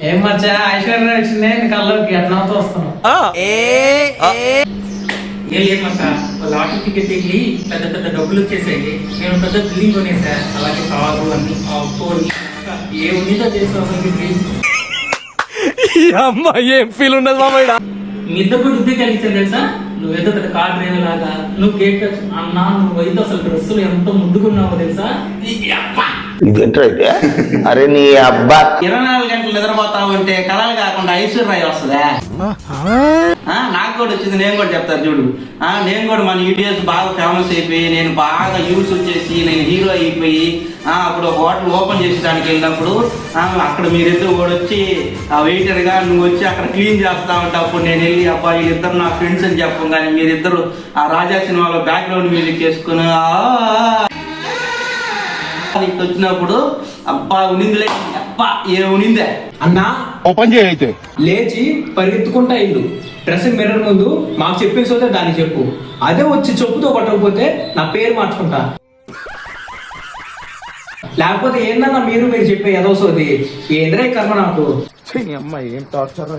ఏం మచ్చా ఐశ్వర్య వచ్చింది కల్లోకి ఎట్లా వస్తున్నావు? ఏం మచ్చా లాటరీ టికెట్ వెళ్ళి పెద్ద పెద్ద డబ్బులు వచ్చేసాయి. నేను పెద్ద బిల్డింగ్ కొనేసా, అలాగే కారు అన్ని ఏ ఉన్నదో చేసా. ఏం ఫీల్ ఉండదు మామయ్య. మీ ఇద్దరు కూడా ఉద్యోగం కలిగించాను తెలుసా. నువ్వేదో పెద్ద కార్ డ్రైవర్ లాగా నువ్వు కేక్ అన్నా, నువ్వైతే అసలు డ్రెస్సులు ఎంతో ముద్దుకున్నావో తెలుసా. ఇదేంటైతే అరే నీ అబ్బా 24 గంటలు నిద్రపోతావు అంటే కళలు కాకుండా ఐశ్వర్య వస్తుందా? నాకు కూడా వచ్చింది, నేను కూడా చెప్తాను చూడు. నేను కూడా మన వీడియోస్ బాగా ఫేమస్ అయిపోయి, నేను బాగా యూస్ వచ్చేసి నేను హీరో అయిపోయి అప్పుడు హోటల్ ఓపెన్ చేసేదానికి వెళ్ళినప్పుడు అక్కడ మీరిద్దరు కూడా వచ్చి ఆ వెయిటర్ గా నువ్వు వచ్చి అక్కడ క్లీన్ చేస్తా ఉంటా. అప్పుడు నేను వెళ్ళి అబ్బా వీళ్ళిద్దరు నా ఫ్రెండ్స్ అని చెప్పం, కానీ మీరిద్దరు ఆ రాజా సినిమాలో బ్యాక్గ్రౌండ్ మ్యూజిక్ వేసుకుని వచ్చినప్పుడు అబ్బా ఉనిందిలే, అబ్బా ఏ ఉనిందే అన్నా ఓపెన్ చేయైతే లేచి పరిగెత్తుకుంటా ఇల్లు డ్రెస్సింగ్ మిర్రర్ ముందు మాకు చెప్పేసి వస్తే దాన్ని చెప్పు. అదే వచ్చి చెప్పుతో కొట్టకపోతే నా పేరు మార్చుకుంటా. లేకపోతే ఏందన్నా మీరు చెప్పే ఎదవసోది ఏంద్రే కర్మ నాకు. అమ్మాయి ఏం టార్చర్.